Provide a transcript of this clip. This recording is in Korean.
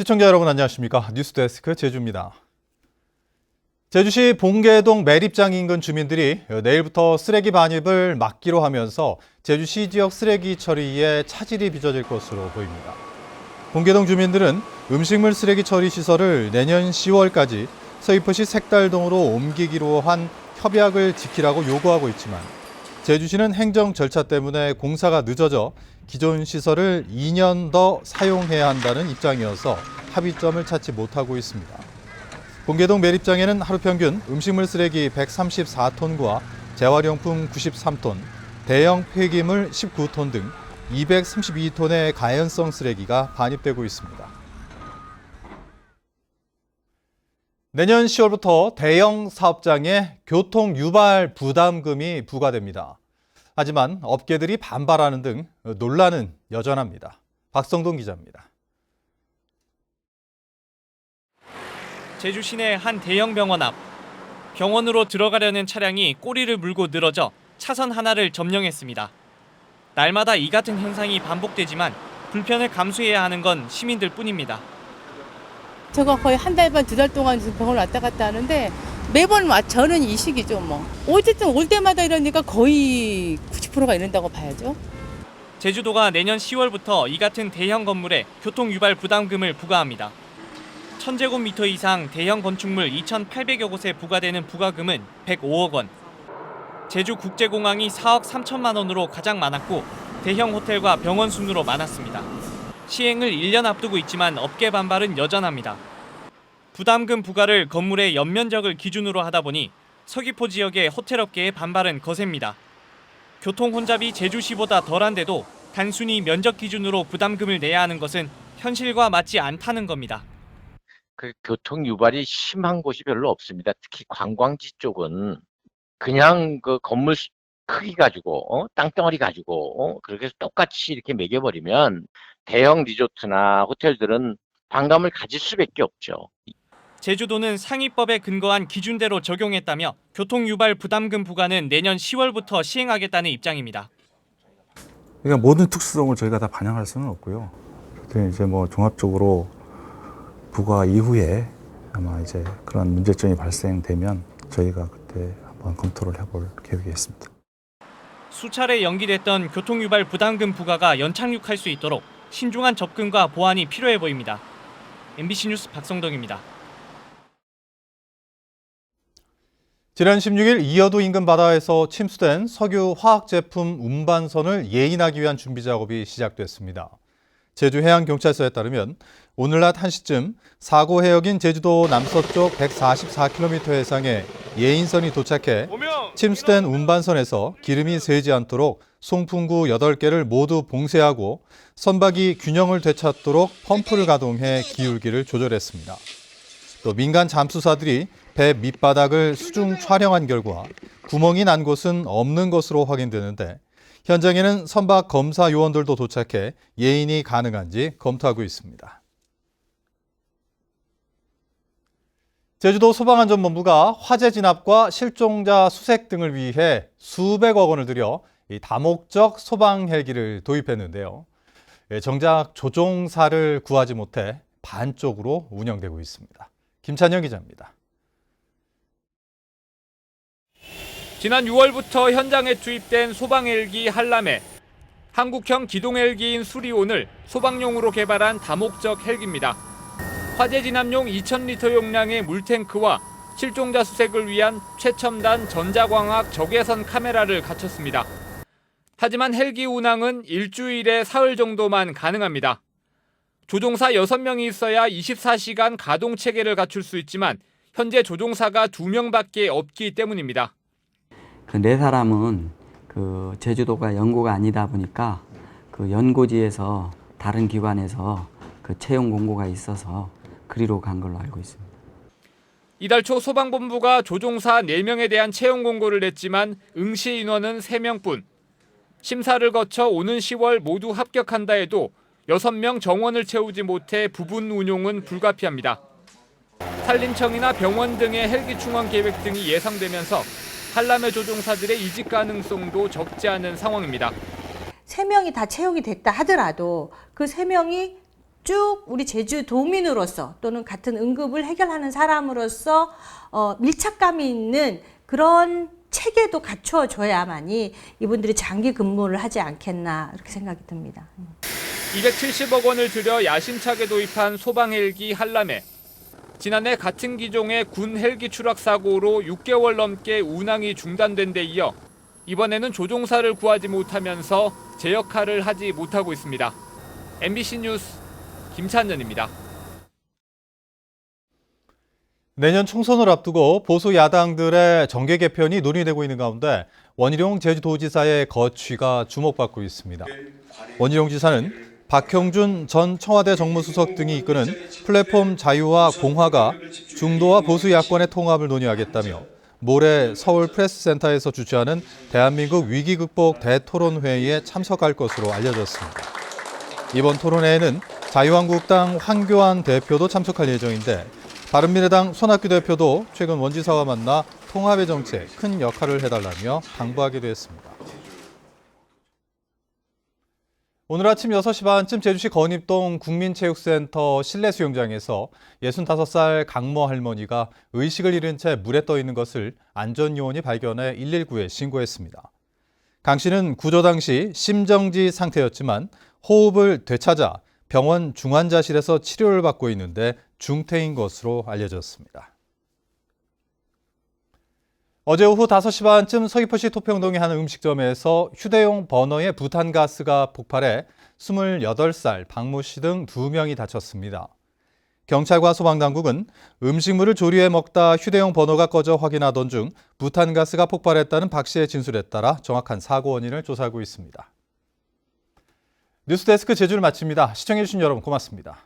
시청자 여러분 안녕하십니까? 뉴스데스크 제주입니다. 제주시 봉계동 매립장 인근 주민들이 내일부터 쓰레기 반입을 막기로 하면서 제주시 지역 쓰레기 처리에 차질이 빚어질 것으로 보입니다. 봉계동 주민들은 음식물 쓰레기 처리 시설을 내년 10월까지 서귀포시 색달동으로 옮기기로 한 협약을 지키라고 요구하고 있지만 제주시는 행정 절차 때문에 공사가 늦어져 기존 시설을 2년 더 사용해야 한다는 입장이어서 합의점을 찾지 못하고 있습니다. 봉계동 매립장에는 하루 평균 음식물 쓰레기 134톤과 재활용품 93톤, 대형 폐기물 19톤 등 232톤의 가연성 쓰레기가 반입되고 있습니다. 내년 10월부터 대형 사업장에 교통 유발 부담금이 부과됩니다. 하지만 업계들이 반발하는 등 논란은 여전합니다. 박성동 기자입니다. 제주 시내 한 대형 병원 앞. 병원으로 들어가려는 차량이 꼬리를 물고 늘어져 차선 하나를 점령했습니다. 날마다 이 같은 현상이 반복되지만 불편을 감수해야 하는 건 시민들 뿐입니다. 제가 거의 한 달 반, 두 달 동안 병원 왔다 갔다 하는데 매번 저는 이 시기죠 뭐. 어쨌든 올 때마다 이러니까 거의 90%가 이런다고 봐야죠. 제주도가 내년 10월부터 이 같은 대형 건물에 교통 유발 부담금을 부과합니다. 1000제곱미터 이상 대형 건축물 2,800여 곳에 부과되는 부과금은 105억 원. 제주국제공항이 4억 3천만 원으로 가장 많았고 대형 호텔과 병원 순으로 많았습니다. 시행을 1년 앞두고 있지만 업계 반발은 여전합니다. 부담금 부과를 건물의 연면적을 기준으로 하다 보니 서귀포 지역의 호텔업계의 반발은 거셉니다. 교통 혼잡이 제주시보다 덜한데도 단순히 면적 기준으로 부담금을 내야 하는 것은 현실과 맞지 않다는 겁니다. 그 교통 유발이 심한 곳이 별로 없습니다. 특히 관광지 쪽은 그냥 그 건물 크기 가지고 땅덩어리 가지고 그렇게 해서 똑같이 이렇게 매겨버리면 대형 리조트나 호텔들은 반감을 가질 수밖에 없죠. 제주도는 상위법에 근거한 기준대로 적용했다며 교통 유발 부담금 부과는 내년 10월부터 시행하겠다는 입장입니다. 그러니까 모든 특수성을 저희가 다 반영할 수는 없고요. 그때 이제 뭐 종합적으로 부과 이후에 아마 이제 그런 문제점이 발생되면 저희가 그때 한번 검토를 해볼 계획이 있습니다. 수차례 연기됐던 교통 유발 부담금 부과가 연착륙할 수 있도록 신중한 접근과 보완이 필요해 보입니다. MBC 뉴스 박성동입니다. 지난 16일 이어도 인근 바다에서 침수된 석유 화학 제품 운반선을 예인하기 위한 준비 작업이 시작됐습니다. 제주해양경찰서에 따르면 오늘 낮 1시쯤 사고 해역인 제주도 남서쪽 144km 해상에 예인선이 도착해 침수된 운반선에서 기름이 새지 않도록 송풍구 8개를 모두 봉쇄하고 선박이 균형을 되찾도록 펌프를 가동해 기울기를 조절했습니다. 또 민간 잠수사들이 배 밑바닥을 수중 촬영한 결과 구멍이 난 곳은 없는 것으로 확인되는데 현장에는 선박 검사 요원들도 도착해 예인이 가능한지 검토하고 있습니다. 제주도 소방안전본부가 화재 진압과 실종자 수색 등을 위해 수백억 원을 들여 다목적 소방 헬기를 도입했는데요. 정작 조종사를 구하지 못해 반쪽으로 운영되고 있습니다. 김찬영 기자입니다. 지난 6월부터 현장에 투입된 소방 헬기 한람회. 한국형 기동 헬기인 수리온을 소방용으로 개발한 다목적 헬기입니다. 화재 진압용 2,000리터 용량의 물탱크와 실종자 수색을 위한 최첨단 전자광학 적외선 카메라를 갖췄습니다. 하지만 헬기 운항은 일주일에 사흘 정도만 가능합니다. 조종사 6명이 있어야 24시간 가동 체계를 갖출 수 있지만 현재 조종사가 2명밖에 없기 때문입니다. 그 4사람은 그 제주도가 연고가 아니다 보니까 그 연고지에서 다른 기관에서 그 채용 공고가 있어서 그리로 간 걸로 알고 있습니다. 이달 초 소방본부가 조종사 4명에 대한 채용 공고를 냈지만 응시 인원은 3명뿐. 심사를 거쳐 오는 10월 모두 합격한다 해도 6명 정원을 채우지 못해 부분 운용은 불가피합니다. 산림청이나 병원 등의 헬기 충원 계획 등이 예상되면서 한람회 조종사들의 이직 가능성도 적지 않은 상황입니다. 3명이 다 채용이 됐다 하더라도 그 3명이 쭉 우리 제주도민으로서 또는 같은 응급을 해결하는 사람으로서 밀착감이 있는 그런 체계도 갖추어줘야만이 이분들이 장기 근무를 하지 않겠나 이렇게 생각이 듭니다. 270억 원을 들여 야심차게 도입한 소방 헬기 한람회. 지난해 같은 기종의 군 헬기 추락 사고로 6개월 넘게 운항이 중단된 데 이어 이번에는 조종사를 구하지 못하면서 제 역할을 하지 못하고 있습니다. MBC 뉴스 김찬전입니다. 내년 총선을 앞두고 보수 야당들의 정계 개편이 논의되고 있는 가운데 원희룡 제주도지사의 거취가 주목받고 있습니다. 원희룡 지사는 박형준 전 청와대 정무수석 등이 이끄는 플랫폼 자유와 공화가 중도와 보수 야권의 통합을 논의하겠다며 모레 서울 프레스센터에서 주최하는 대한민국 위기 극복 대토론회의에 참석할 것으로 알려졌습니다. 이번 토론회에는 자유한국당 황교안 대표도 참석할 예정인데 바른미래당 손학규 대표도 최근 원 지사와 만나 통합의 정치에 큰 역할을 해달라며 당부하기도 했습니다. 오늘 아침 6시 반쯤 제주시 건입동 국민체육센터 실내 수영장에서 65살 강모 할머니가 의식을 잃은 채 물에 떠 있는 것을 안전요원이 발견해 119에 신고했습니다. 강 씨는 구조 당시 심정지 상태였지만 호흡을 되찾아 병원 중환자실에서 치료를 받고 있는데 중태인 것으로 알려졌습니다. 어제 오후 5시 반쯤 서귀포시 토평동의 한 음식점에서 휴대용 버너에 부탄가스가 폭발해 28살 박모 씨 등 2명이 다쳤습니다. 경찰과 소방당국은 음식물을 조리해 먹다 휴대용 버너가 꺼져 확인하던 중 부탄가스가 폭발했다는 박 씨의 진술에 따라 정확한 사고 원인을 조사하고 있습니다. 뉴스데스크 제주를 마칩니다. 시청해주신 여러분 고맙습니다.